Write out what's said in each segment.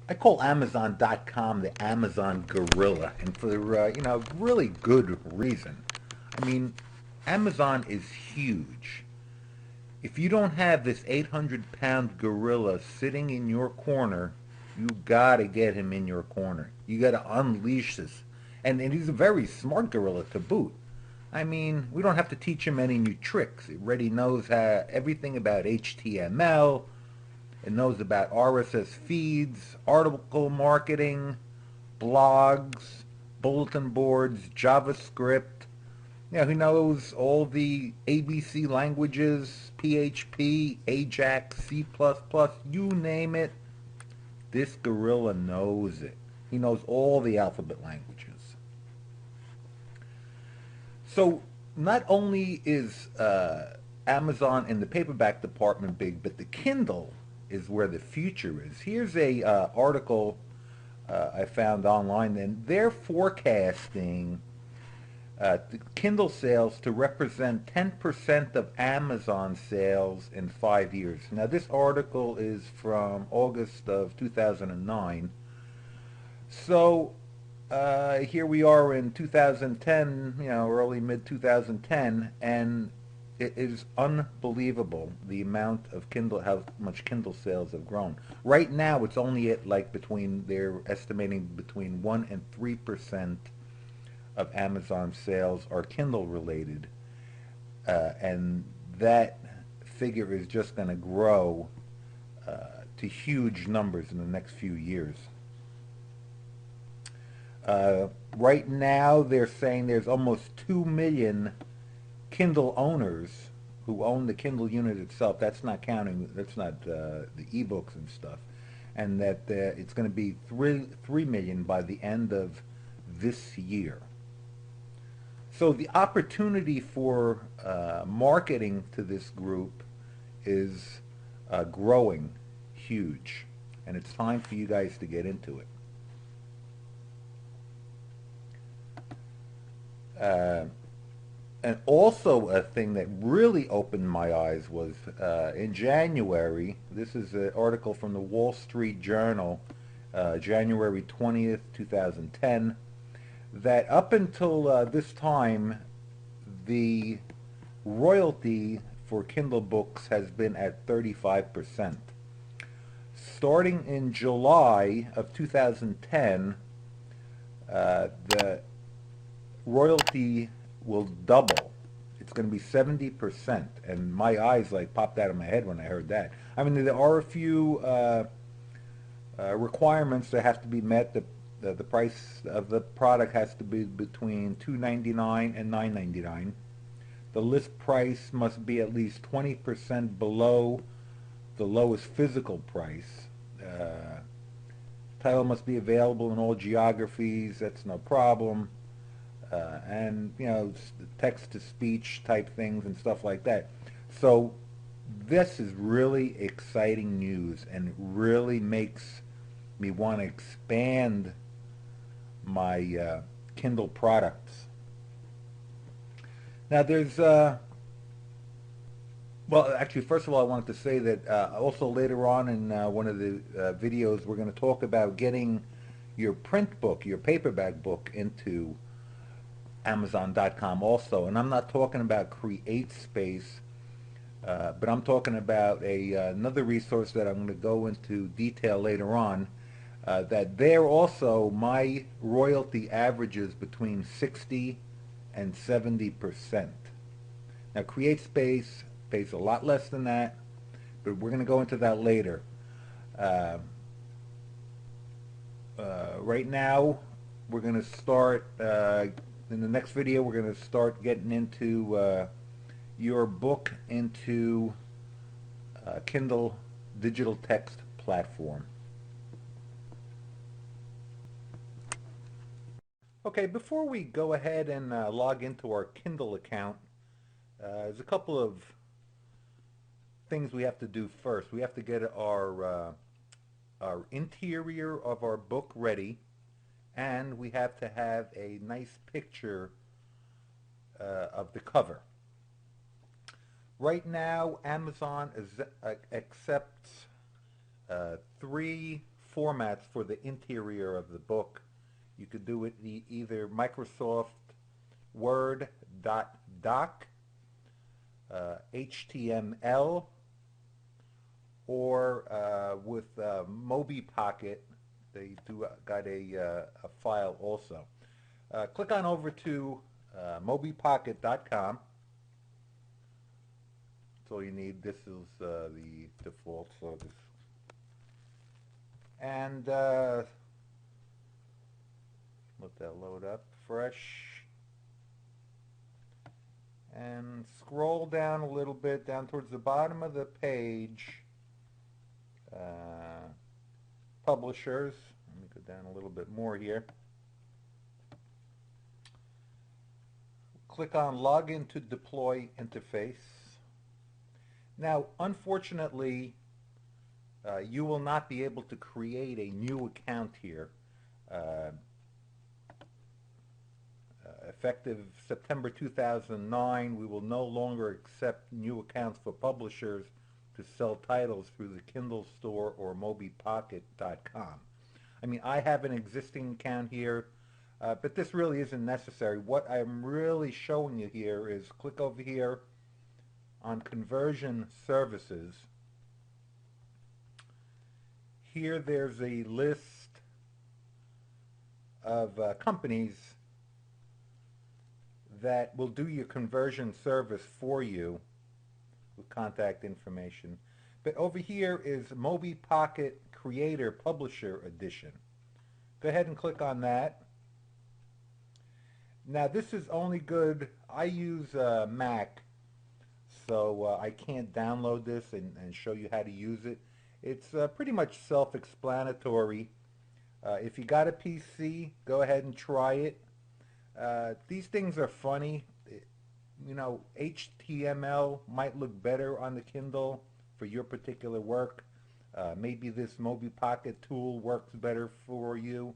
I call Amazon.com the Amazon Guerilla, and for really good reason. I mean, Amazon is huge. If you don't have this 800-pound gorilla sitting in your corner, you gotta get him in your corner. You gotta unleash this, and he's a very smart gorilla to boot. I mean, we don't have to teach him any new tricks. He already knows everything about HTML. It knows about RSS feeds, article marketing, blogs, bulletin boards, JavaScript. Yeah, he knows all the ABC languages, PHP, Ajax, C++, you name it. This gorilla knows it. He knows all the alphabet languages. So not only is Amazon in the paperback department big, but the Kindle is where the future is. Here's a article I found online, and they're forecasting the Kindle sales to represent 10% of Amazon sales in 5 years. Now, this article is from August of 2009. So here we are in 2010, early mid 2010, and it is unbelievable the amount of Kindle, how much Kindle sales have grown. Right now, it's only at they're estimating between 1 and 3% of Amazon sales are Kindle related, and that figure is just going to grow to huge numbers in the next few years. Right now, they're saying there's almost 2 million Kindle owners who own the Kindle unit itself. That's not counting, that's not the ebooks and stuff. And that it's going to be 3 million by the end of this year. So the opportunity for marketing to this group is growing huge, and it's time for you guys to get into it. Uh, and also a thing that really opened my eyes was in January. This is an article from the Wall Street Journal, January 20th, 2010. That up until this time, the royalty for Kindle books has been at 35%. Starting in July of 2010, the royalty will double. It's going to be 70%. And my eyes popped out of my head when I heard that. I mean, there are a few requirements that have to be met. The price of the product has to be between $2.99 and $9.99. The list price must be at least 20% below the lowest physical price. Title must be available in all geographies. That's no problem. And text to speech type things and stuff like that. So this is really exciting news, and it really makes me want to expand my Kindle products. Now there's well, actually, first of all, I wanted to say that also later on in one of the videos, we're going to talk about getting your print book, your paperback book, into Amazon.com also. And I'm not talking about CreateSpace, but I'm talking about another resource that I'm going to go into detail later on. That there also, my royalty averages between 60 and 70%. Now, CreateSpace pays a lot less than that, but we're going to go into that later. Uh, right now, we're going to start, in the next video, we're going to start getting into your book into Kindle digital text platform. Okay, before we go ahead and log into our Kindle account, there's a couple of things we have to do first. We have to get our interior of our book ready, and we have to have a nice picture of the cover. Right now, Amazon accepts 3 formats for the interior of the book. You could do it either Microsoft Word doc, HTML, or with MobiPocket. They do got a file also. Click on over to mobipocket.com. That's all you need. This is the default. So this, and let that load up fresh. And scroll down a little bit, down towards the bottom of the page. Publishers. Let me go down a little bit more here. Click on Login to Deploy Interface. Now, unfortunately, you will not be able to create a new account here. Effective September 2009, we will no longer accept new accounts for publishers to sell titles through the Kindle store or mobipocket.com. I mean, I have an existing account here, but this really isn't necessary. What I'm really showing you here is click over here on Conversion Services. Here there's a list of companies that will do your conversion service for you with contact information. But over here is MobiPocket Creator Publisher Edition. Go ahead and click on that. Now this is only good, I use Mac, so I can't download this and show you how to use it. It's pretty much self-explanatory. If you got a PC, go ahead and try it. These things are funny. You know, HTML might look better on the Kindle for your particular work. Maybe this MobiPocket tool works better for you.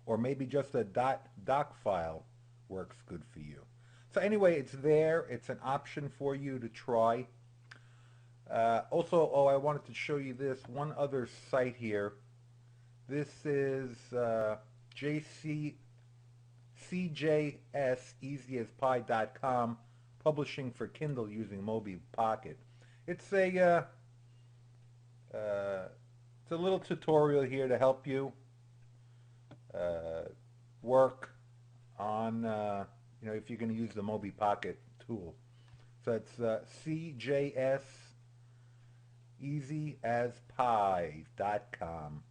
Or maybe just a doc file works good for you. So anyway, it's there. It's an option for you to try. Also, I wanted to show you this one other site here. This is CJS easyAsPie.com, publishing for Kindle using MobiPocket. It's a little tutorial here to help you work on if you're going to use the MobiPocket tool. So it's CJS easyAsPie.com.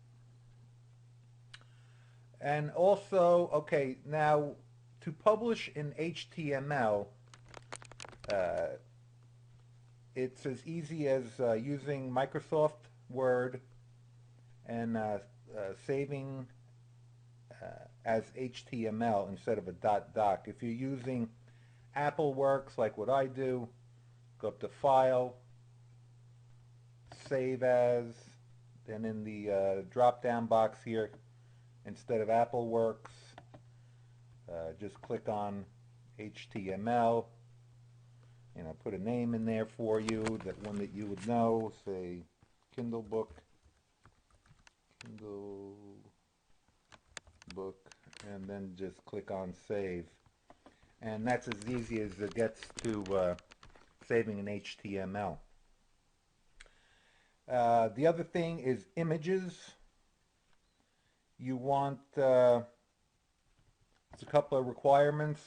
And also, okay, now to publish in HTML, it's as easy as using Microsoft Word and saving as HTML instead of a .doc. If you're using AppleWorks, like what I do, go up to File, Save As, then in the drop-down box here, instead of AppleWorks, just click on HTML. Put a name in there for you, that one that you would know, say Kindle book, and then just click on Save. And that's as easy as it gets to saving in HTML. The other thing is images. You want, it's a couple of requirements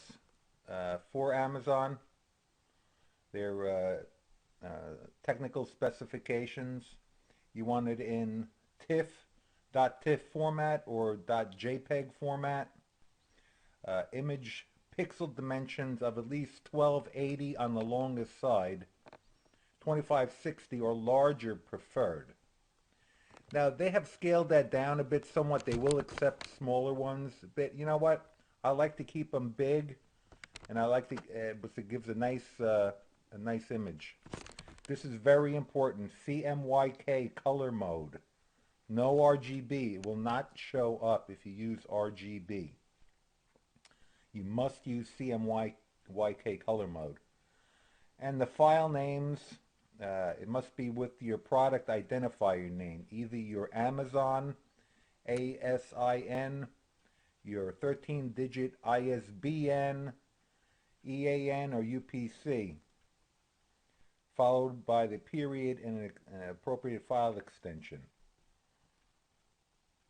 for Amazon. They're technical specifications. You want it in .tiff format or .jpeg format. Image pixel dimensions of at least 1280 on the longest side, 2560 or larger preferred. Now, they have scaled that down a bit somewhat. They will accept smaller ones, but you know what? I like to keep them big, and I like to, because it gives a nice image. This is very important. CMYK color mode. No RGB. It will not show up if you use RGB. You must use CMYK color mode. And the file names, It must be with your product identifier name, either your Amazon ASIN, your 13-digit ISBN, EAN, or UPC, followed by the period and an appropriate file extension.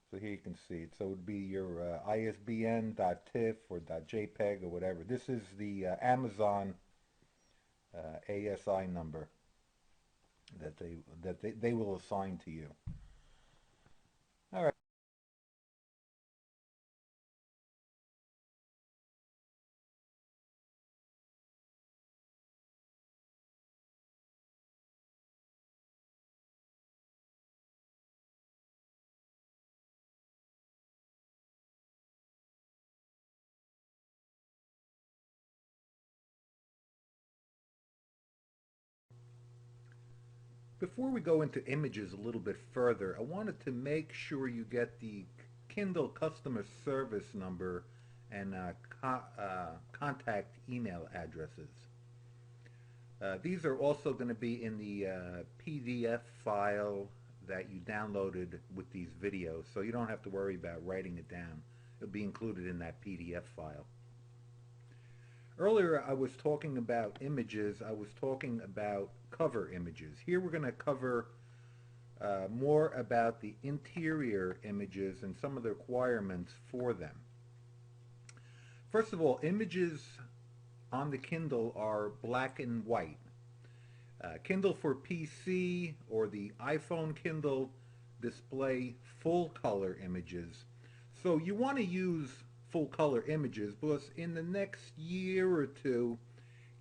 So here you can see it. So it would be your ISBN.TIFF or .JPEG or whatever. This is the Amazon ASI number that they will assign to you. All right. Before we go into images a little bit further, I wanted to make sure you get the Kindle customer service number and contact email addresses. These are also going to be in the PDF file that you downloaded with these videos, so you don't have to worry about writing it down. It'll be included in that PDF file. Earlier I was talking about images. I was talking about cover images. Here we're going to cover more about the interior images and some of the requirements for them. First of all, images on the Kindle are black and white. Kindle for PC or the iPhone Kindle display full color images. So you want to use full color images because in the next year or two,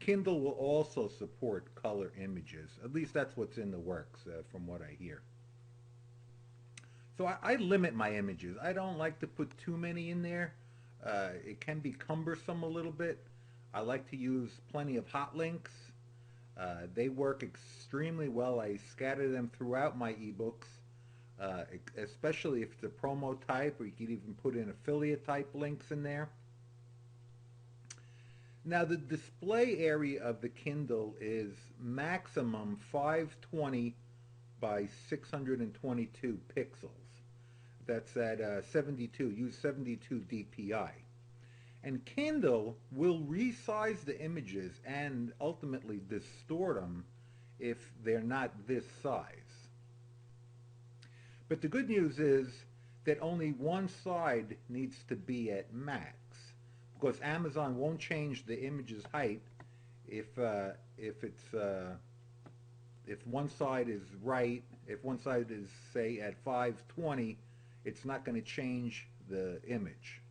Kindle will also support color images. At least that's what's in the works from what I hear. So I limit my images. I don't like to put too many in there. It can be cumbersome a little bit. I like to use plenty of hot links. They work extremely well. I scatter them throughout my ebooks, especially if it's a promo type, or you can even put in affiliate type links in there. Now the display area of the Kindle is maximum 520 by 622 pixels. That's at 72, use 72 dpi. And Kindle will resize the images and ultimately distort them if they're not this size. But the good news is that only one side needs to be at max, because Amazon won't change the image's height if one side is right. If one side is, say, at 520, it's not going to change the image.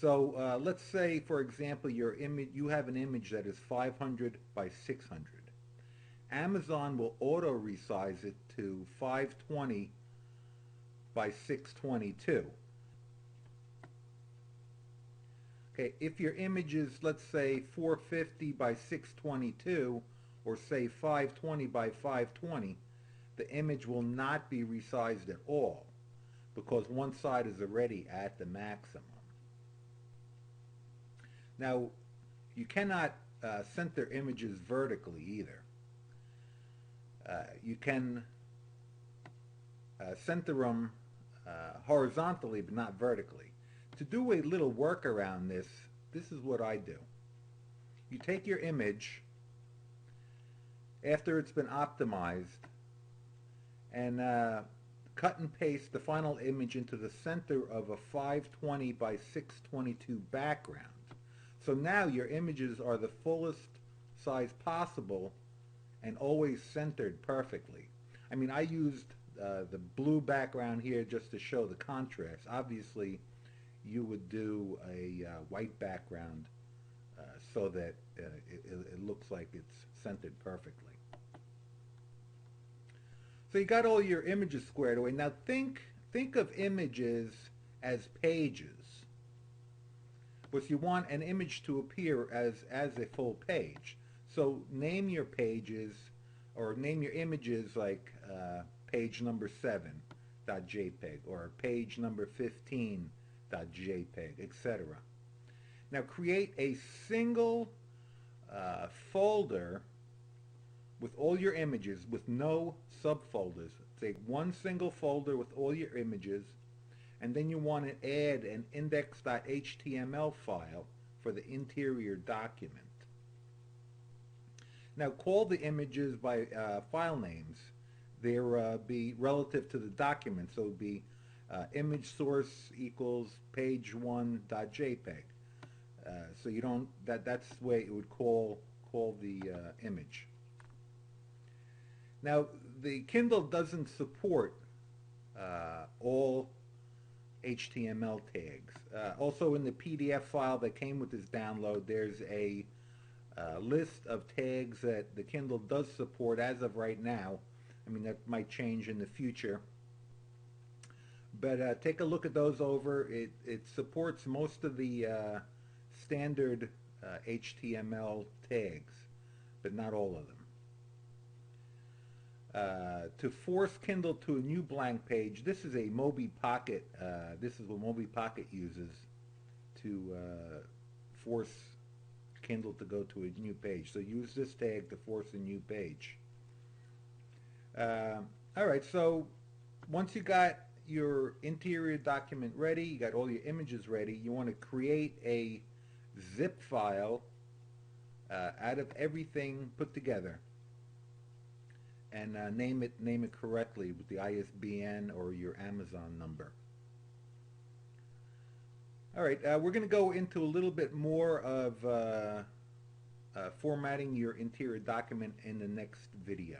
So let's say, for example, you have an image that is 500 by 600. Amazon will auto resize it to 520 by 622. Okay, if your image is, let's say, 450 by 622, or say 520 by 520, the image will not be resized at all because one side is already at the maximum. Now, you cannot center images vertically either. You can center them horizontally, but not vertically. To do a little work around this, this is what I do. You take your image after it's been optimized and cut and paste the final image into the center of a 520 by 622 background. So now your images are the fullest size possible and always centered perfectly. I mean, I used the blue background here just to show the contrast. Obviously, you would do a white background so that it looks like it's centered perfectly. So you got all your images squared away. Now think of images as pages. But you want an image to appear as a full page. So name your pages, or name your images like page number 7.jpg or page number 15.jpg, etc. Now create a single folder with all your images with no subfolders. Take one single folder with all your images, and then you want to add an index.html file for the interior document. Now call the images by file names. They'll be relative to the document, so it would be image source equals page1.jpg. So you don't, that's the way it would call the image. Now the Kindle doesn't support all HTML tags. Also in the PDF file that came with this download, there's a list of tags that the Kindle does support as of right now. I mean, that might change in the future. But take a look at those over. It supports most of the standard HTML tags, but not all of them. To force Kindle to a new blank page, this is a Mobi Pocket. This is what Mobi Pocket uses to force Kindle to go to a new page. So use this tag to force a new page. Alright, so once you got your interior document ready, you got all your images ready, you want to create a zip file out of everything put together, and name it correctly with the ISBN or your Amazon number. Alright, we're going to go into a little bit more of formatting your interior document in the next video.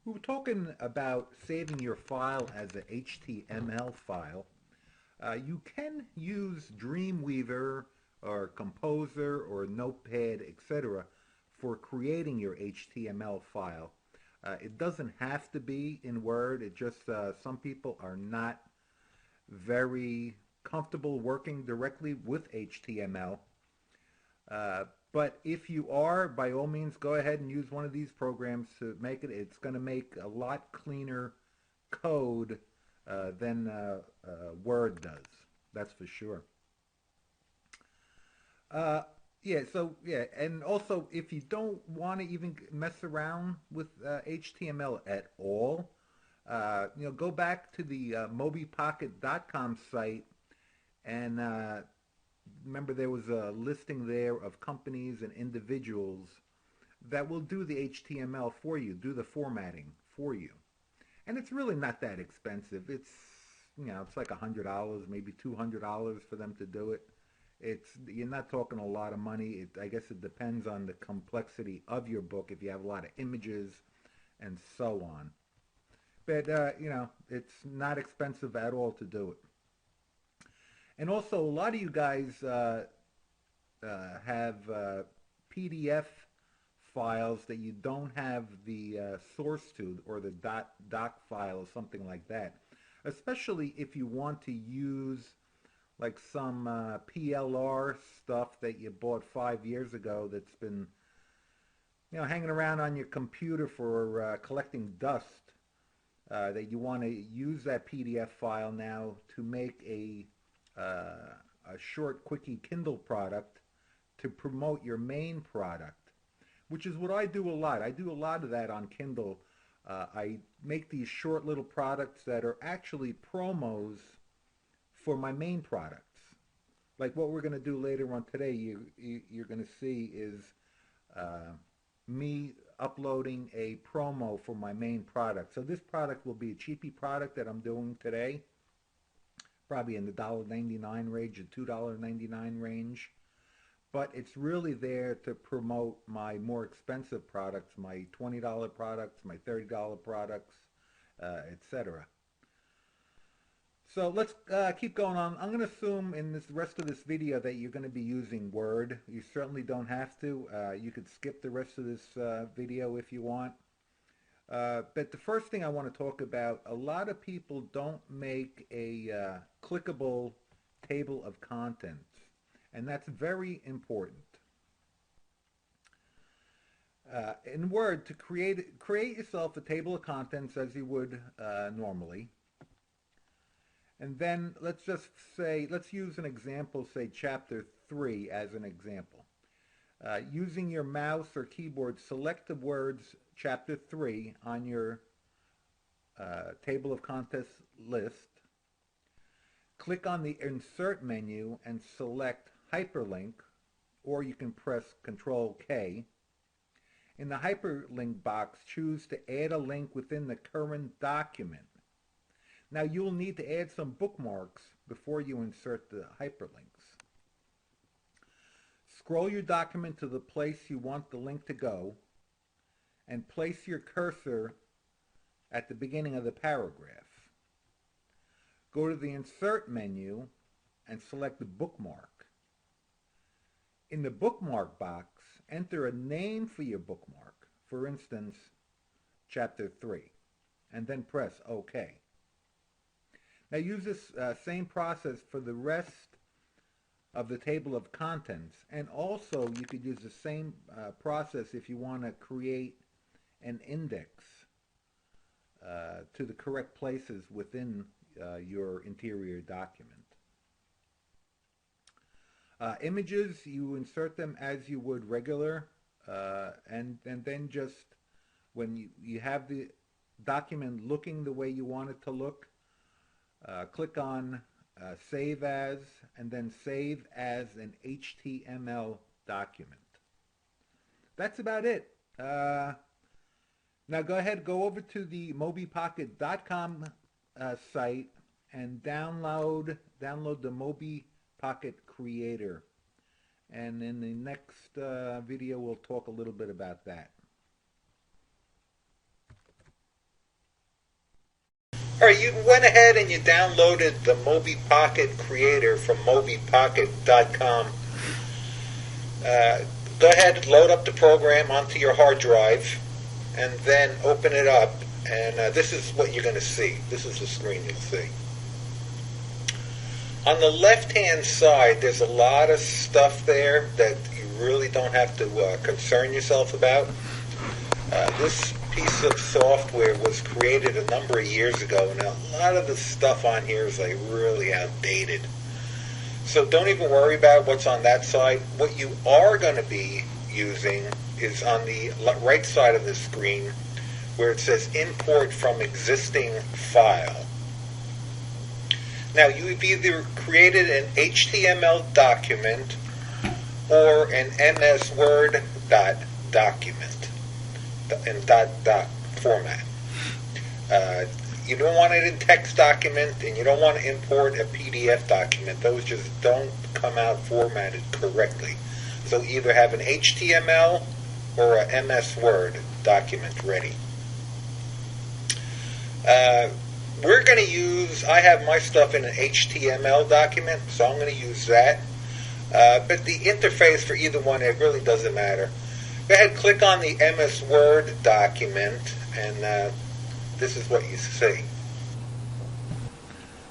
We were talking about saving your file as a HTML file. You can use Dreamweaver or Composer or Notepad, etc. for creating your HTML file. It doesn't have to be in Word. It just some people are not very comfortable working directly with HTML. But if you are, by all means, go ahead and use one of these programs to make it. It's going to make a lot cleaner code than Word does. That's for sure. Yeah, and also if you don't want to even mess around with HTML at all, go back to the mobipocket.com site and remember there was a listing there of companies and individuals that will do the HTML for you, do the formatting for you. And it's really not that expensive. It's like $100, maybe $200 for them to do it. You're not talking a lot of money. I guess it depends on the complexity of your book, if you have a lot of images and so on. But, it's not expensive at all to do it. And also, a lot of you guys have PDF files that you don't have the source to, or the doc file or something like that. Especially if you want to use like some PLR stuff that you bought 5 years ago that's been hanging around on your computer for collecting dust, that you want to use that PDF file now to make a short, quickie Kindle product to promote your main product, which is what I do a lot. I do a lot of that on Kindle. I make these short little products that are actually promos for my main products. Like what we're going to do later on today, you're going to see is me uploading a promo for my main product. So this product will be a cheapy product that I'm doing today, probably in the $1.99 range, the $2.99 range. But it's really there to promote my more expensive products, my $20 products, my $30 products, etc. So let's keep going on. I'm going to assume in this rest of this video that you're going to be using Word. You certainly don't have to. You could skip the rest of this video if you want. But the first thing I want to talk about, a lot of people don't make a clickable table of contents. And that's very important. In Word, to create yourself a table of contents as you would normally. And then let's use an example, say chapter 3 as an example. Using your mouse or keyboard, select the words chapter 3 on your table of contents list. Click on the Insert menu and select Hyperlink, or you can press Control K. In the hyperlink box, choose to add a link within the current document. Now you'll need to add some bookmarks before you insert the hyperlinks. Scroll your document to the place you want the link to go and place your cursor at the beginning of the paragraph. Go to the Insert menu and select the bookmark. In the bookmark box, enter a name for your bookmark, for instance, chapter 3, and then press OK. Now use this same process for the rest of the table of contents, and also you could use the same process if you want to create an index to the correct places within your interior document. Images, you insert them as you would regular, and then just when you have the document looking the way you want it to look, click on Save As, and then Save as an HTML document. That's about it. Now go over to the mobipocket.com site and download the MobiPocket Creator. And in the next video, we'll talk a little bit about that. All right, you went ahead and you downloaded the MobiPocket Creator from mobipocket.com. Go ahead, load up the program onto your hard drive, and then open it up. And this is what you're going to see. This is the screen you'll see. On the left-hand side, there's a lot of stuff there that you really don't have to concern yourself about. This piece of software was created a number of years ago, and a lot of the stuff on here is like really outdated. So don't even worry about what's on that side. What you are going to be using is on the right side of the screen where it says Import from Existing File. Now, you've either created an HTML document or an MS Word document in .doc format. You don't want it in text document, and you don't want to import a PDF document. Those just don't come out formatted correctly. So either have an HTML or a MS Word document ready. We're going to use, I have my stuff in an HTML document, so I'm going to use that. But the interface for either one, it really doesn't matter. Go ahead, click on the MS Word document, and this is what you see.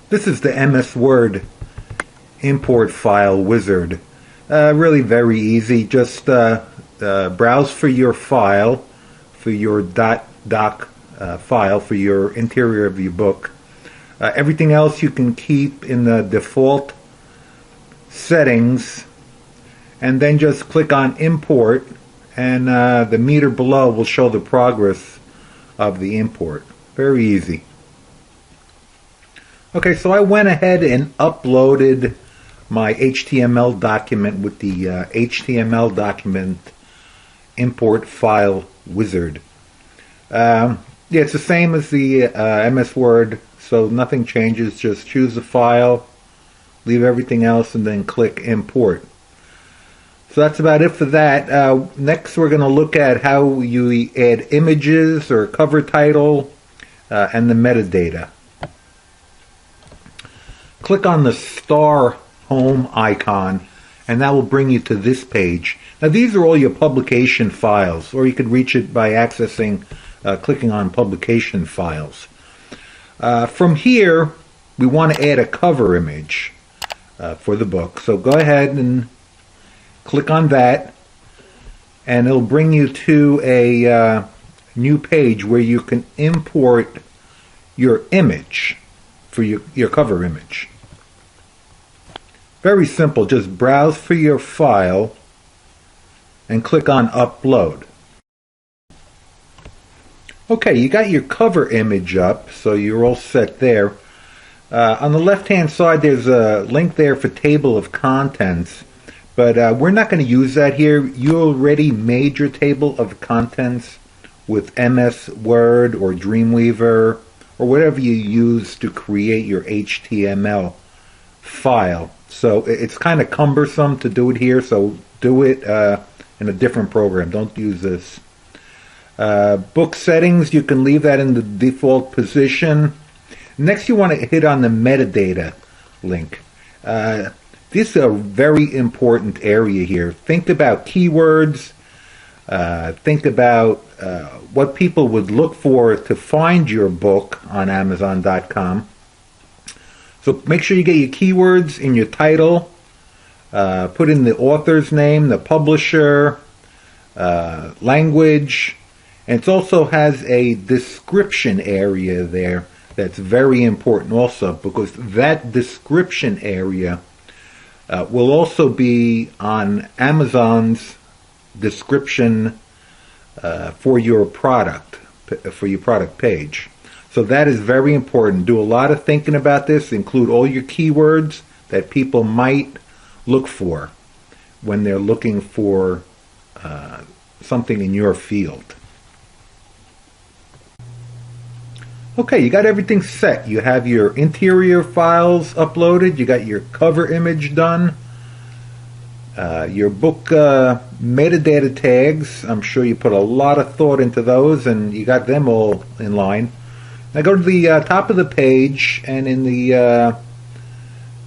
This is the MS Word import file wizard. Really very easy. Just browse for your file, for your .doc file, for your interior of your book. Everything else you can keep in the default settings, and then just click on import, and the meter below will show the progress of the import. Very easy. Okay, so I went ahead and uploaded my HTML document with the HTML document import file wizard. Yeah, it's the same as the MS Word, so nothing changes. Just choose the file, leave everything else, and then click import. So that's about it for that. Next, we're going to look at how you add images or cover title and the metadata. Click on the star home icon, and that will bring you to this page. Now, these are all your publication files, or you could reach it by accessing, clicking on publication files. From here, we want to add a cover image. for the book. So go ahead and click on that, and it'll bring you to a new page where you can import your image for your cover image. Very simple. Just browse for your file and click on Upload. Okay, you got your cover image up, so you're all set there. On the left-hand side, there's a link there for table of contents, but we're not going to use that here. You already made your table of contents with MS Word or Dreamweaver or whatever you use to create your HTML file. So it's kind of cumbersome to do it here, so do it in a different program. Don't use this. Book settings, you can leave that in the default position. Next, you want to hit on the metadata link. This is a very important area here. Think about keywords. Think about what people would look for to find your book on Amazon.com. So make sure you get your keywords in your title. Put in the author's name, the publisher, language, and it also has a description area there that's very important also, because that description area will also be on Amazon's description for your product page. So that is very important. Do a lot of thinking about this. Include all your keywords that people might look for when they're looking for something in your field. Okay, you got everything set. You have your interior files uploaded. You got your cover image done. Your book metadata tags, I'm sure you put a lot of thought into those, and you got them all in line. Now go to the top of the page, and in the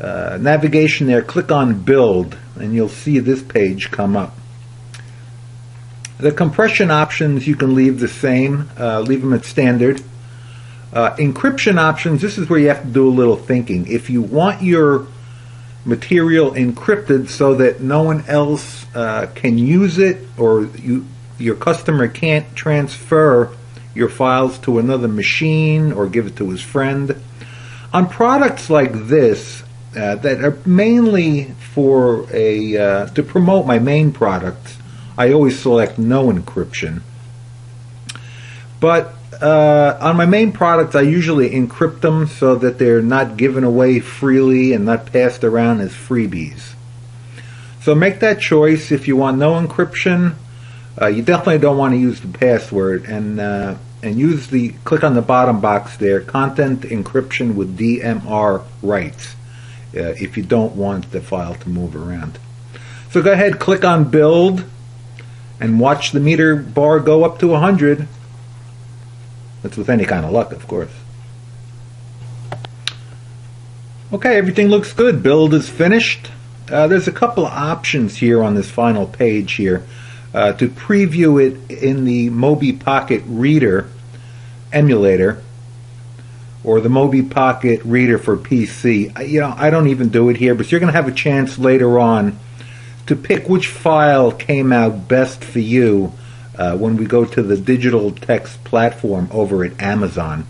navigation there, click on Build, and you'll see this page come up. The compression options you can leave the same. Leave them at standard. Encryption options, this is where you have to do a little thinking. If you want your material encrypted so that no one else can use it, or your customer can't transfer your files to another machine or give it to his friend. On products like this that are mainly for to promote my main products, I always select no encryption. But on my main products, I usually encrypt them so that they're not given away freely and not passed around as freebies. So make that choice. If you want no encryption, you definitely don't want to use the password, and click on the bottom box there, content encryption with DMR rights, if you don't want the file to move around. So go ahead, click on Build, and watch the meter bar go up to 100. That's with any kind of luck, of course. Okay, everything looks good. Build is finished. There's a couple of options here on this final page here to preview it in the Mobi Pocket Reader emulator, or the Mobi Pocket Reader for PC. I don't even do it here, but you're going to have a chance later on to pick which file came out best for you when we go to the digital text platform over at Amazon.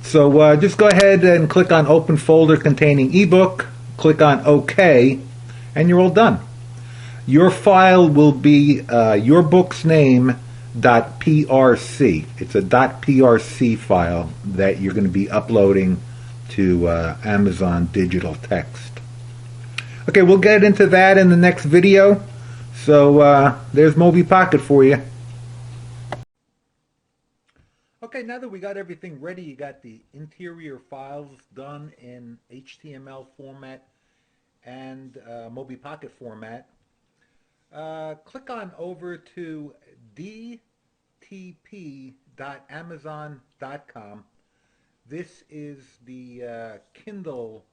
So just go ahead and click on Open Folder Containing eBook, click on OK, and you're all done. Your file will be your book's name .prc. It's a .prc file that you're going to be uploading to Amazon Digital Text. Okay, we'll get into that in the next video. So there's Mobi Pocket for you. Okay, now that we got everything ready, you got the interior files done in HTML format and Mobi Pocket format. Click on over to dtp.amazon.com. This is the Kindle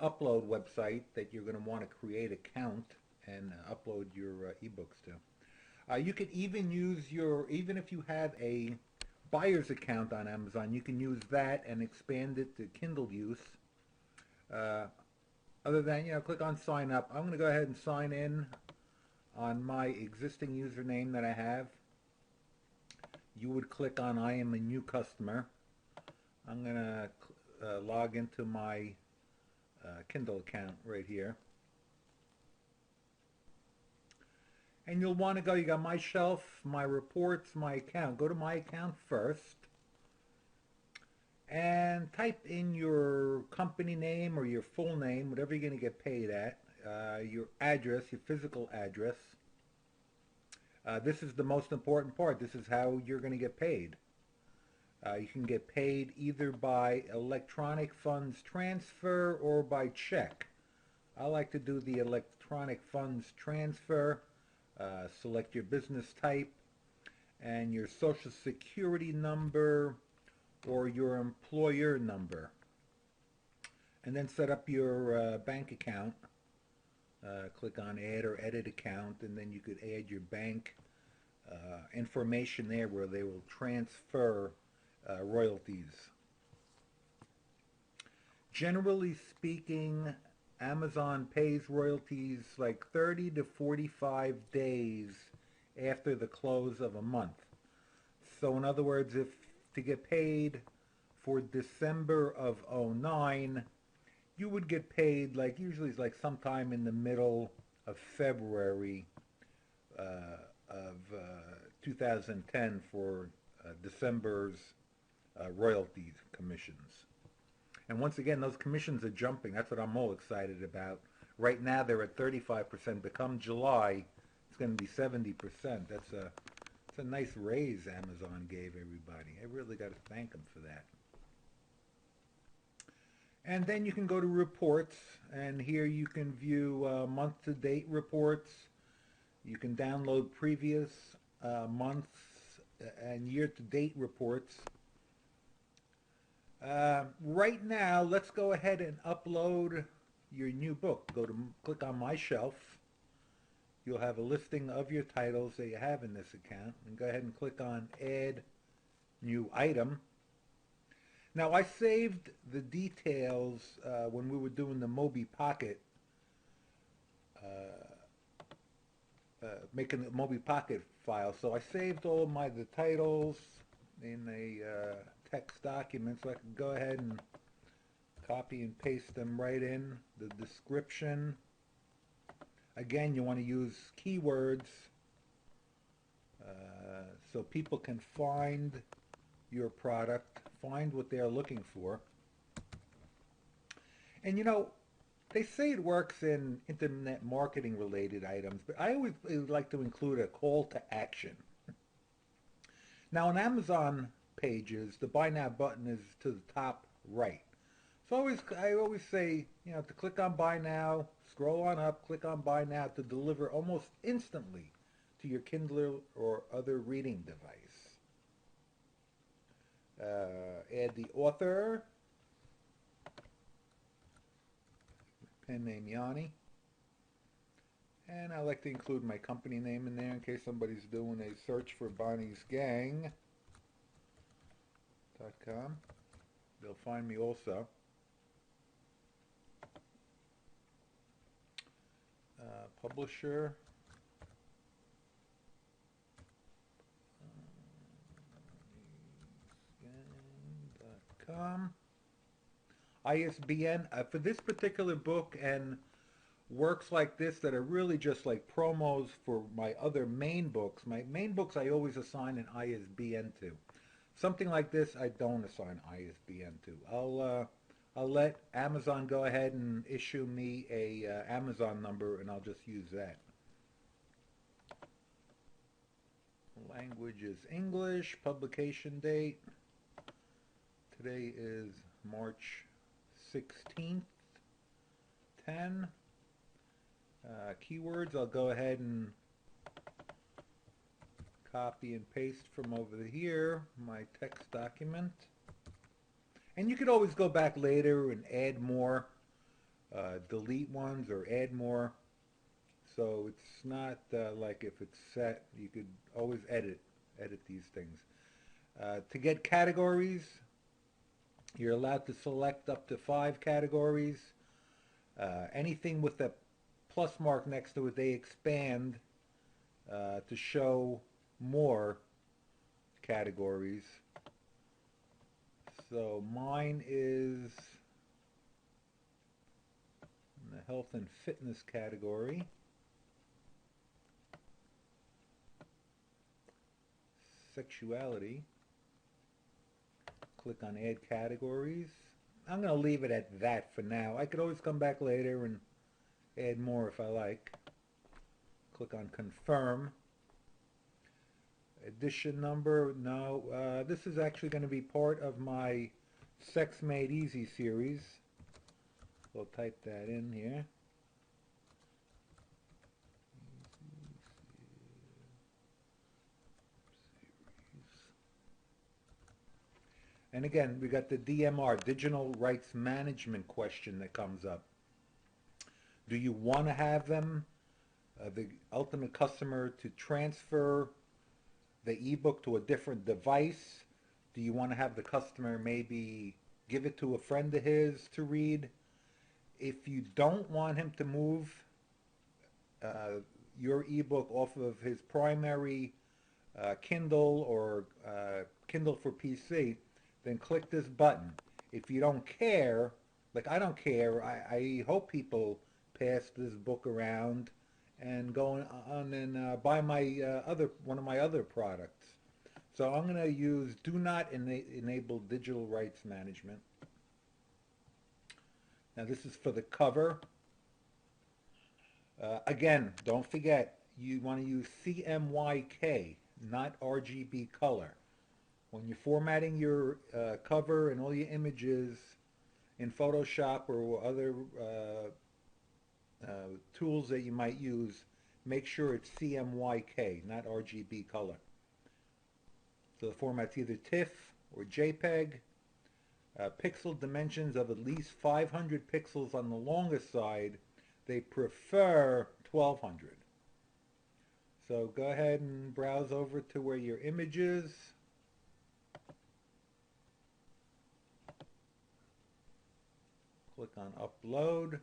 upload website that you're going to want to create an account and upload your ebooks to. You could even use even if you have a buyer's account on Amazon, you can use that and expand it to Kindle use. other than, click on sign up. I'm going to go ahead and sign in on my existing username that I have. You would click on I am a new customer. I'm going to log into my Kindle account right here. And you'll want to go, you got my shelf, my reports, my account. Go to my account first and type in your company name or your full name, whatever you're going to get paid at, your address, your physical address. This is the most important part. This is how you're going to get paid. You can get paid either by electronic funds transfer or by check. I like to do the electronic funds transfer. Select your business type and your social security number or your employer number. And then set up your bank account. Click on add or edit account, and then you could add your bank information there where they will transfer royalties. Generally speaking, Amazon pays royalties like 30 to 45 days after the close of a month. So in other words, if to get paid for December of '09, you would get paid like usually it's like sometime in the middle of February of 2010 for December's royalties commissions. And once again, those commissions are jumping. That's what I'm all excited about. Right now they're at 35%. Become July, it's going to be 70%. It's a nice raise Amazon gave everybody. I really got to thank them for that. And then you can go to reports, and here you can view month-to-date reports. You can download previous months and year-to-date reports. Right now, let's go ahead and upload your new book. Click on My Shelf. You'll have a listing of your titles that you have in this account. And go ahead and click on Add New Item. Now, I saved the details when we were doing the Moby Pocket, making the Moby Pocket file. So I saved all the titles in a text document, so I can go ahead and copy and paste them right in. The description. Again, you want to use keywords so people can find your product, find what they're looking for. And they say it works in internet marketing related items, but I always like to include a call to action. Now on Amazon pages, the buy now button is to the top right. So I always say, to click on buy now, scroll on up, click on buy now to deliver almost instantly to your Kindle or other reading device. Add the author, pen name Yanni, and I like to include my company name in there in case somebody's doing a search for Bonnie'sGang.com. They'll find me also. Publisher, Bonnie'sGang.com. ISBN for this particular book and works like this that are really just like promos for my other main books. My main books I always assign an ISBN to. Something like this I don't assign ISBN to. I'll let Amazon go ahead and issue me a Amazon number, and I'll just use that. Language is English. Publication date. Today is March 16th, 10. Keywords, I'll go ahead and copy and paste from over here, my text document. And you could always go back later and add more, delete ones or add more. So it's not like if it's set, you could always edit these things. To get categories, you're allowed to select up to 5 categories. Anything with a plus mark next to it, they expand to show more categories. So mine is in the health and fitness category. Sexuality. Click on add categories. I'm going to leave it at that for now. I could always come back later and add more if I like. Click on confirm. Edition number, no. This is actually going to be part of my Sex Made Easy series. We'll type that in here. And again, we got the DMR, Digital Rights Management question that comes up. Do you want to have them, the ultimate customer, to transfer the ebook to a different device? Do you want to have the customer maybe give it to a friend of his to read? If you don't want him to move uh, your ebook off of his primary Kindle or Kindle for PC, then click this button. If you don't care, like I don't care, I hope people pass this book around and go on and buy my one of my other products. So I'm going to use do not enable digital rights management. Now this is for the cover. Again, don't forget, you want to use CMYK, not RGB color. When you're formatting your cover and all your images in Photoshop or other tools that you might use, make sure it's CMYK, not RGB color. So the format's either TIFF or JPEG. Pixel dimensions of at least 500 pixels on the longest side. They prefer 1200. So go ahead and browse over to where your image is. Click on upload.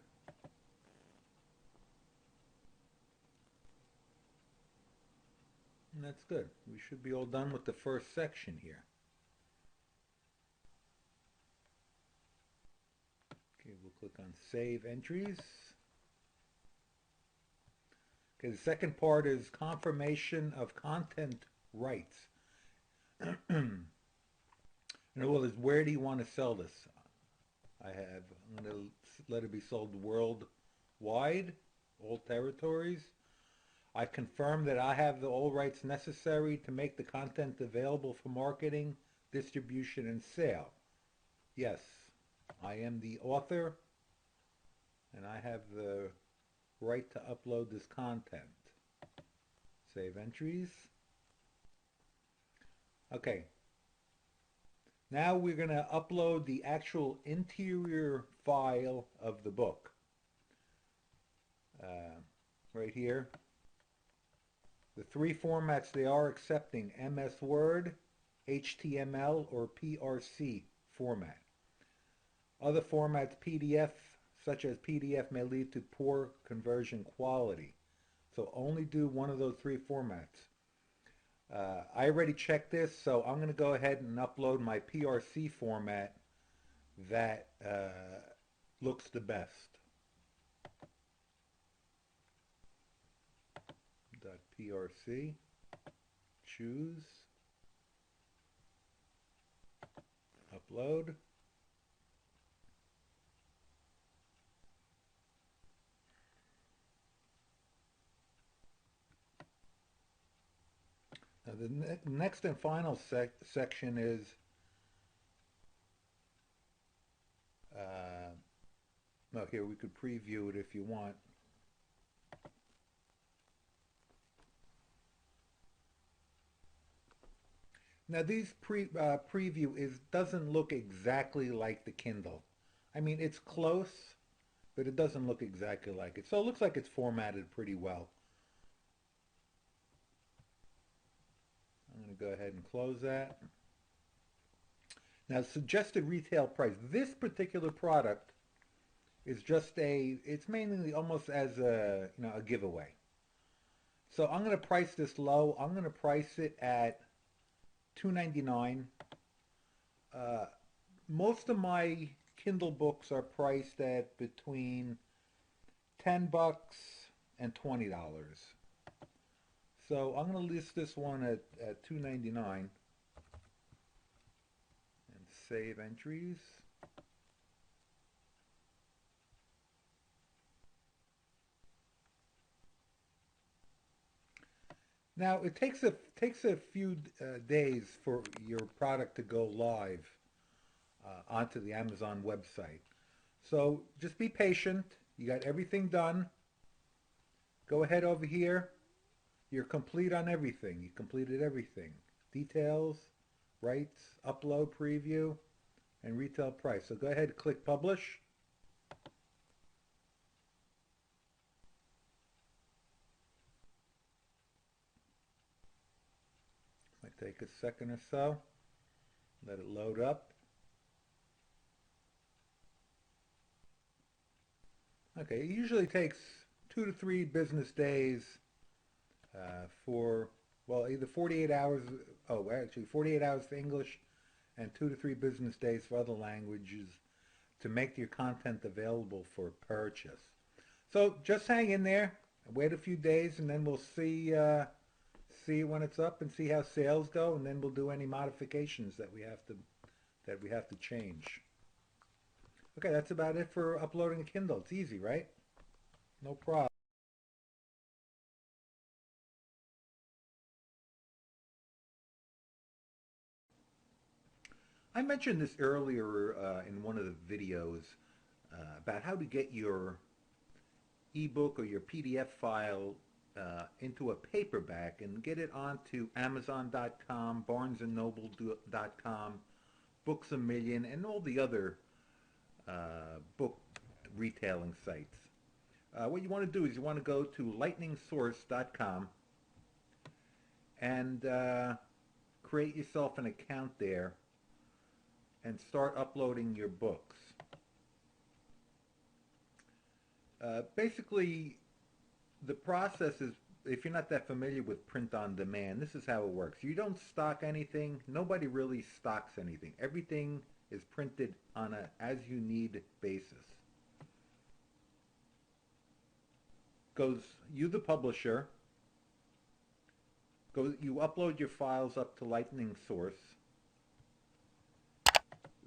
And that's good. We should be all done with the first section here. Okay, we'll click on Save Entries. Okay, the second part is confirmation of content rights. In other words, where do you want to sell this? I'm going to let it be sold worldwide, all territories. I confirm that I have all rights necessary to make the content available for marketing, distribution, and sale. Yes, I am the author, and I have the right to upload this content. Save entries. Okay. Now we're going to upload the actual interior file of the book. Right here. The three formats they are accepting: MS Word, HTML, or PRC format. Other formats, PDF, such as PDF, may lead to poor conversion quality. So only do one of those three formats. I already checked this, so I'm going to go ahead and upload my PRC format that looks the best. .prc, choose, upload. Now the next and final section is no, here we could preview it if you want. Now these preview doesn't look exactly like the Kindle. I mean, it's close, but it doesn't look exactly like it. So it looks like it's formatted pretty well. I'm going to go ahead and close that. Now, suggested retail price. This particular product is just it's mainly almost as a giveaway. So I'm going to price this low. I'm going to price it at $2.99. Uh, Most of my Kindle books are priced at between $10 and $20. So I'm going to list this one at $2.99 and save entries. Now it takes a few days for your product to go live onto the Amazon website. So just be patient. You got everything done. Go ahead over here. You're complete on everything. You completed everything. Details, rights, upload, preview, and retail price. So go ahead and click publish. Might take a second or so. Let it load up. Okay, it usually takes 2 to 3 business days for, well, either 48 hours, oh, actually 48 hours for English and 2 to 3 business days for other languages to make your content available for purchase. So just hang in there, wait a few days, and then we'll see when it's up and see how sales go, and then we'll do any modifications that we have to change. Okay, that's about it for uploading a Kindle. It's easy, right? No problem. I mentioned this earlier in one of the videos about how to get your ebook or your PDF file into a paperback and get it onto Amazon.com, BarnesandNoble.com, Books A Million, and all the other book retailing sites. What you want to do is you want to go to lightningsource.com and create yourself an account there and start uploading your books. Basically, the process is, if you're not that familiar with print on demand, this is how it works. You don't stock anything. Nobody really stocks anything. Everything is printed on a as you need basis. Goes you the publisher, you upload your files up to Lightning Source.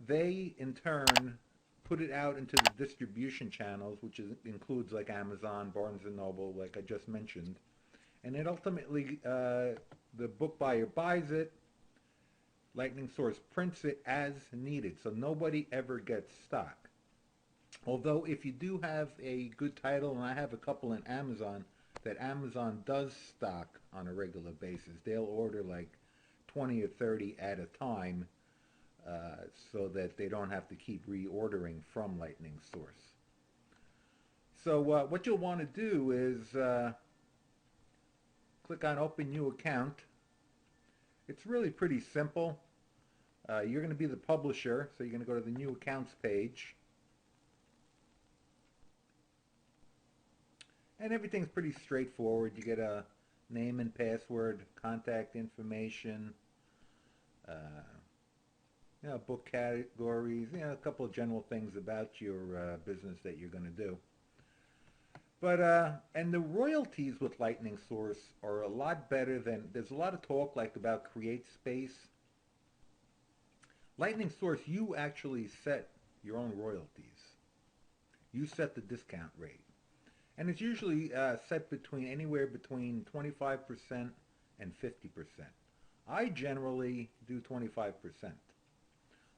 They in turn put it out into the distribution channels, which includes like Amazon, Barnes and Noble, like I just mentioned, and then ultimately the book buyer buys it. Lightning Source prints it as needed, so nobody ever gets stock. Although if you do have a good title, and I have a couple in Amazon that Amazon does stock on a regular basis, they'll order like 20 or 30 at a time so that they don't have to keep reordering from Lightning Source. So what you'll want to do is click on Open New Account. It's really pretty simple. You're going to be the publisher, so you're going to go to the New Accounts page. And everything's pretty straightforward. You get a name and password, contact information, uh, book categories, a couple of general things about your business that you're going to do. But and the royalties with Lightning Source are a lot better than, there's a lot of talk like about CreateSpace. Lightning Source, you actually set your own royalties. You set the discount rate. And it's usually set anywhere between 25% and 50%. I generally do 25%.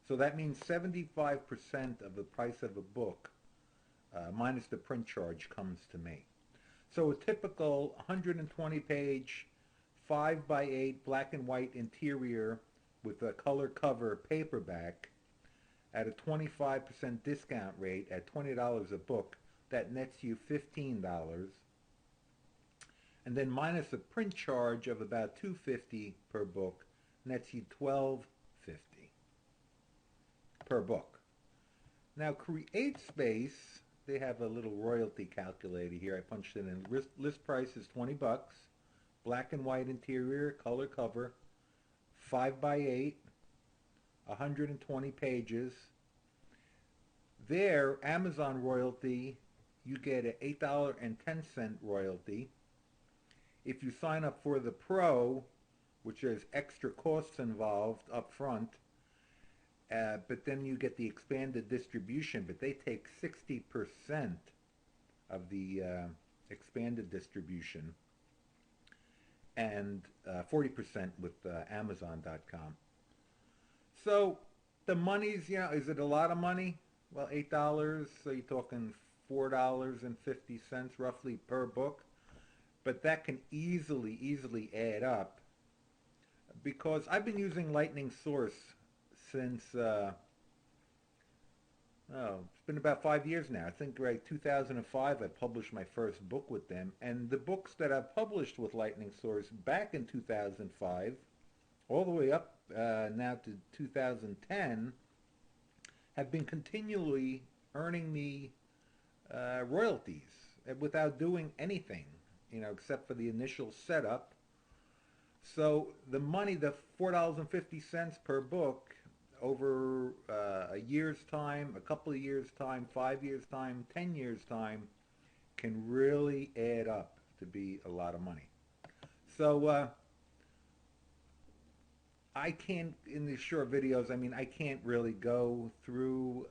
So that means 75% of the price of a book, minus the print charge, comes to me. So a typical 120-page, 5x8 black and white interior with a color cover paperback at a 25% discount rate at $20 a book, that nets you $15. And then minus a print charge of about $2.50 per book, nets you $12.50 per book. Now CreateSpace they have a little royalty calculator here. I punched it in. List price is 20 bucks. Black and white interior, color cover, 5 by 8, 120 pages. There, Amazon royalty, you get an $8.10 royalty. If you sign up for the Pro, which there's extra costs involved up front, but then you get the expanded distribution, but they take 60% of the expanded distribution and 40% with Amazon.com. So the money's, is it a lot of money? Well, $8, so you're talking $4.50 roughly per book. But that can easily add up because I've been using Lightning Source since, it's been about 5 years now. I think right 2005 I published my first book with them. And the books that I've published with Lightning Source back in 2005, all the way up now to 2010, have been continually earning me royalties without doing anything, except for the initial setup. So the money, the $4.50 per book, over a year's time, a couple of years' time, 5 years' time, 10 years' time, can really add up to be a lot of money. So I can't, in these short videos, I can't really go through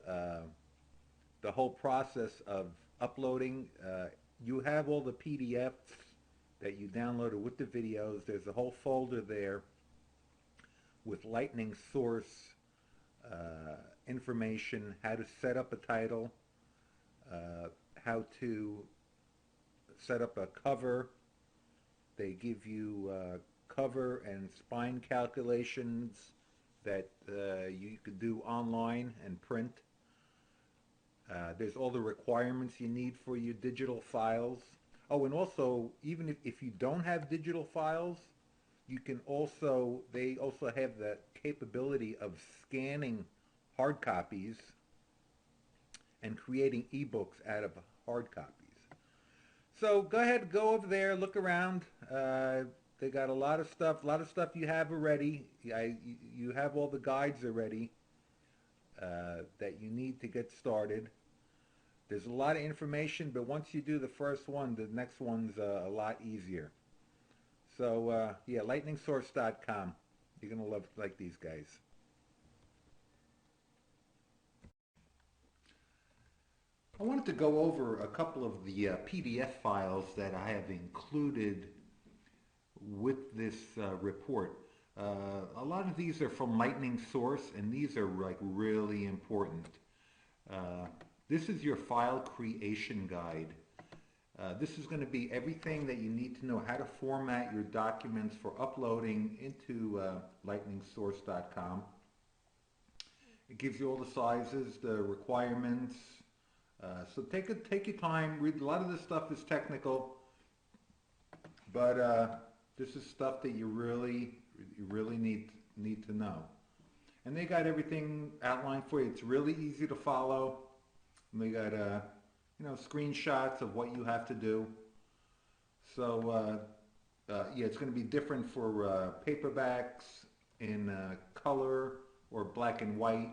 the whole process of uploading. You have all the PDFs that you downloaded with the videos. There's a whole folder there with Lightning Source information, how to set up a title, how to set up a cover. They give you cover and spine calculations that you could do online and print. There's all the requirements you need for your digital files. Oh, and also, even if you don't have digital files, they also have the capability of scanning hard copies and creating ebooks out of hard copies. So go ahead, go over there, look around. They got a lot of stuff you have already. You have all the guides already that you need to get started. There's a lot of information, but once you do the first one, the next one's a lot easier. So, yeah, lightningsource.com. You're going to like these guys. I wanted to go over a couple of the PDF files that I have included with this report. A lot of these are from Lightning Source, and these are like really important. This is your file creation guide. This is going to be everything that you need to know how to format your documents for uploading into lightningsource.com. It gives you all the sizes, the requirements. So take your time. Read. A lot of this stuff is technical, but this is stuff that you really need to know. And they got everything outlined for you. It's really easy to follow. And they got screenshots of what you have to do. So yeah, it's going to be different for paperbacks in color or black and white.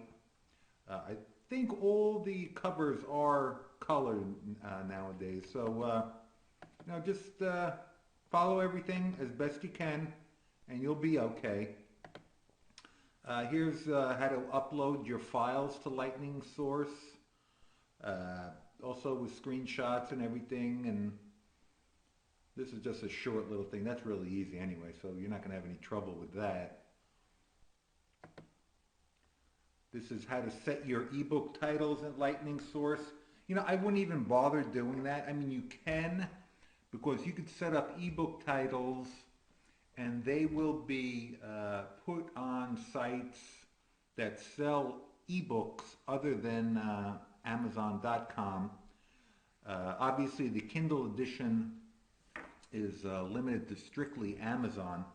I think all the covers are colored nowadays. So just follow everything as best you can, and you'll be okay. Here's how to upload your files to Lightning Source. Also with screenshots and everything, and this is just a short little thing. That's really easy anyway, so you're not going to have any trouble with that. This is how to set your ebook titles in Lightning Source. I wouldn't even bother doing that. You can, because you could set up ebook titles and they will be put on sites that sell ebooks other than Amazon.com. Obviously, the Kindle edition is limited to strictly Amazon.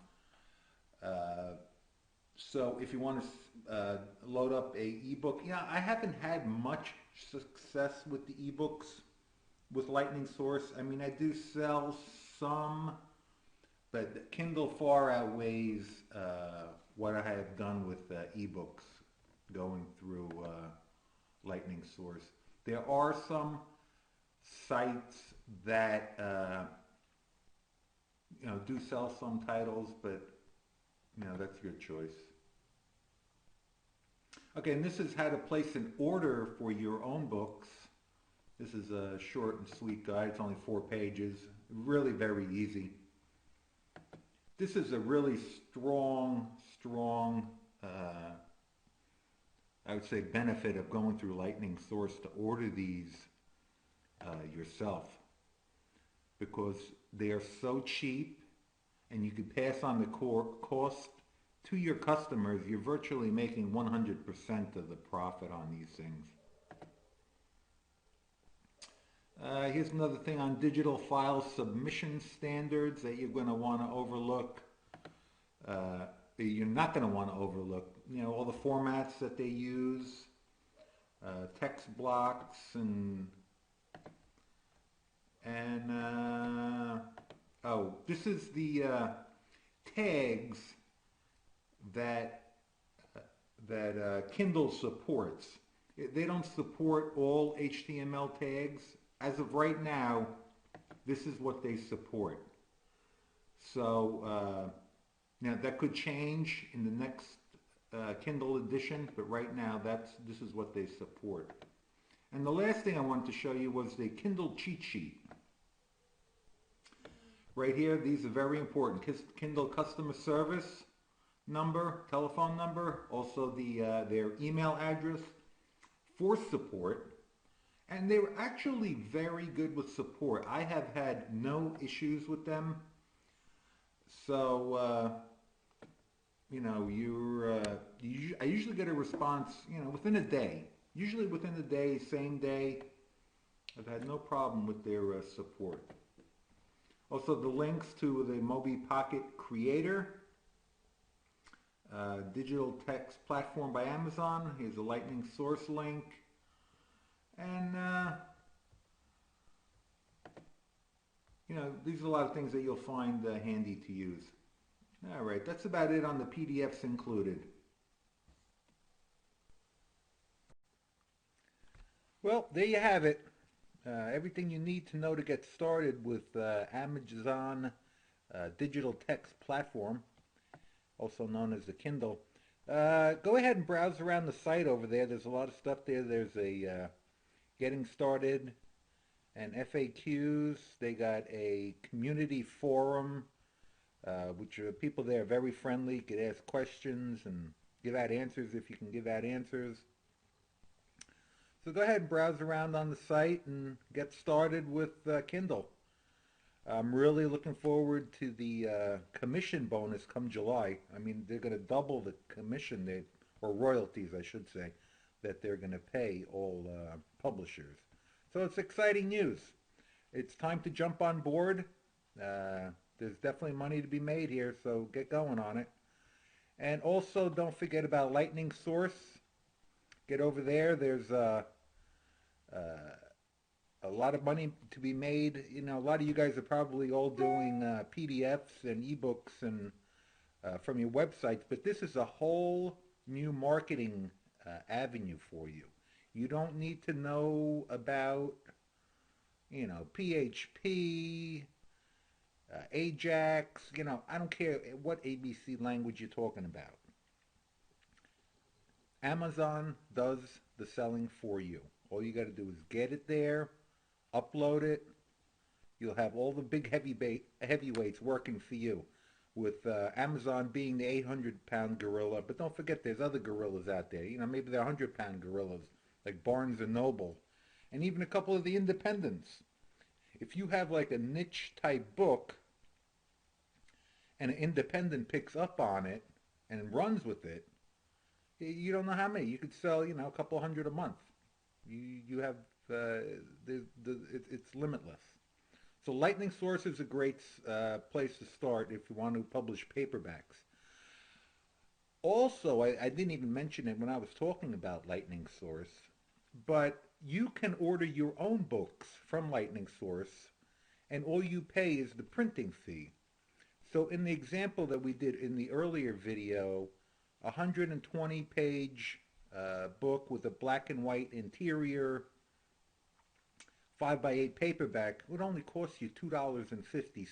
So if you want to load up a ebook, I haven't had much success with the ebooks with Lightning Source. I mean, I do sell some, but Kindle far outweighs what I have done with ebooks going through Lightning Source. There are some sites that do sell some titles, but that's your choice. Okay, and this is how to place an order for your own books. This is a short and sweet guide. It's only 4 pages. Really very easy. This is a really strong, I would say, benefit of going through Lightning Source to order these yourself, because they are so cheap and you can pass on the cost to your customers. You're virtually making 100% of the profit on these things. Here's another thing on digital file submission standards that you're going to want to overlook. You're not going to want to overlook, all the formats that they use, text blocks oh, this is the tags that Kindle supports. They don't support all HTML tags. As of right now, this is what they support. So now that could change in the next Kindle edition, but right now this is what they support. And the last thing I wanted to show you was the Kindle cheat sheet. Right here, these are very important. Kindle customer service number, telephone number, also their email address for support. And they were actually very good with support. I have had no issues with them. So, I usually get a response, within a day. Usually within a day, same day. I've had no problem with their support. Also, the links to the Mobi Pocket Creator, digital text platform by Amazon. Here's a Lightning Source link. And, these are a lot of things that you'll find handy to use. All right, that's about it on the PDFs included. Well, there you have it. Everything you need to know to get started with Amazon digital text platform, also known as the Kindle. Go ahead and browse around the site over there. There's a lot of stuff there. There's a getting started and FAQs. They got a community forum, which are people there very friendly. You could ask questions and give out answers if you can give out answers. So go ahead and browse around on the site and get started with Kindle. I'm really looking forward to the commission bonus come July. I mean, they're going to double the commission, or royalties, I should say, that they're going to pay all publishers. So it's exciting news. It's time to jump on board. There's definitely money to be made here, so get going on it. And also, don't forget about Lightning Source. Get over there. There's a lot of money to be made. A lot of you guys are probably all doing PDFs and ebooks and from your websites, but this is a whole new marketing avenue for you. You don't need to know about, PHP, Ajax. I don't care what ABC language you're talking about. Amazon does the selling for you. All you got to do is get it there, upload it. You'll have all the big heavyweights working for you, with Amazon being the 800-pound gorilla. But don't forget, there's other gorillas out there. Maybe they're 100-pound gorillas, like Barnes and Noble, and even a couple of the independents. If you have like a niche type book and an independent picks up on it and runs with it, you don't know how many. You could sell, a couple hundred a month. You have, it's limitless. So Lightning Source is a great place to start if you want to publish paperbacks. Also, I didn't even mention it when I was talking about Lightning Source. but you can order your own books from Lightning Source, and all you pay is the printing fee. So in the example that we did in the earlier video, a 120 page book with a black and white interior, 5 by 8 paperback would only cost you $2.50.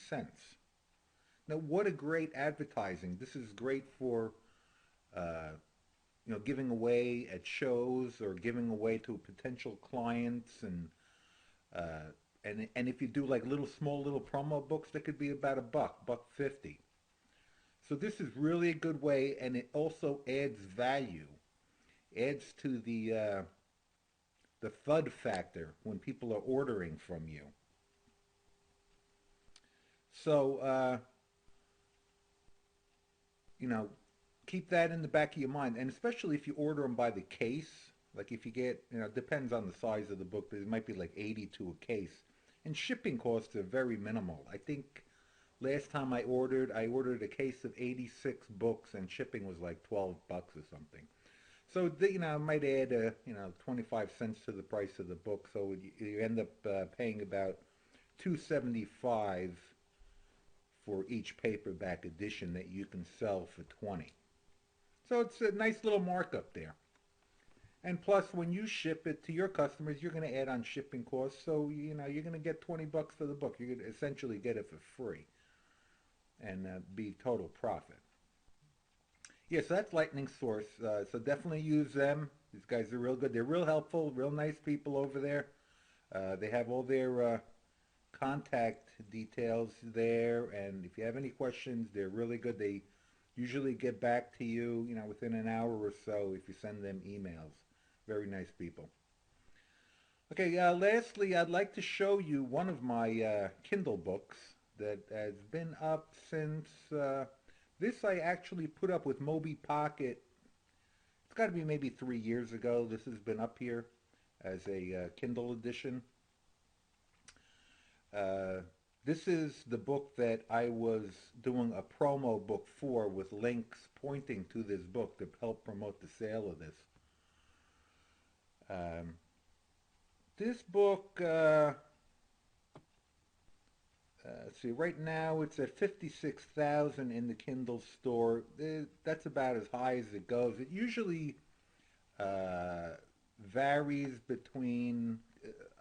Now, what a great advertising. This is great for uh, giving away at shows or giving away to potential clients, uh, and if you do like little small little promo books, that could be about a buck 50. So this is really a good way, and it also adds value, adds to the thud factor when people are ordering from you. So you know, keep that in the back of your mind, and especially if you order them by the case. Like if you get, it depends on the size of the book, but it might be like 80 to a case, and shipping costs are very minimal. I think last time I ordered a case of 86 books, and shipping was like 12 bucks or something. So I might add 25 cents to the price of the book, so you end up paying about 275 for each paperback edition that you can sell for 20. So it's a nice little markup there. And plus, when you ship it to your customers, you're going to add on shipping costs. So, you're going to get 20 bucks for the book. You're going to essentially get it for free and be total profit. Yeah, so that's Lightning Source. So definitely use them. These guys are real good. They're real helpful, real nice people over there. They have all their contact details there, and if you have any questions, they're really good. They usually get back to you, within an hour or so if you send them emails. Very nice people. Okay, lastly, I'd like to show you one of my Kindle books that has been up since this I actually put up with Moby Pocket. It's got to be maybe 3 years ago. This has been up here as a Kindle edition. Uh, this is the book that I was doing a promo book for, with links pointing to this book to help promote the sale of this. Um, this book, let's see, right now it's at 56,000 in the Kindle store. That's about as high as it goes. It usually uh, varies between,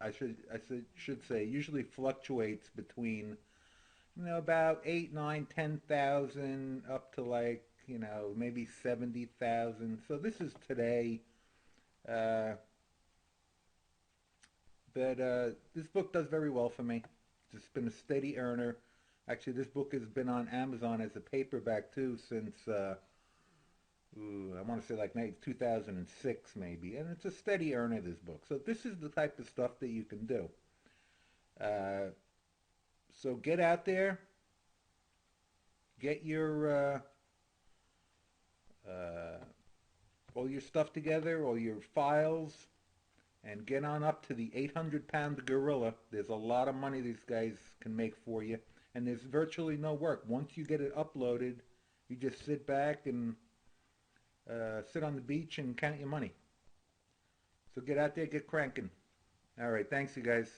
I should say, usually fluctuates between about 8, 9, 10,000 up to like maybe 70,000. So this is today, uh, but this book does very well for me. It's been a steady earner. Actually, this book has been on Amazon as a paperback too since I want to say like maybe 2006 maybe, and it's a steady earner, this book. So this is the type of stuff that you can do. Uh, so get out there, get your uh, all your stuff together, all your files, and get on up to the 800-pound gorilla. There's a lot of money these guys can make for you, and there's virtually no work. Once you get it uploaded, you just sit back and sit on the beach and count your money. So get out there, get cranking. All right, thanks you guys.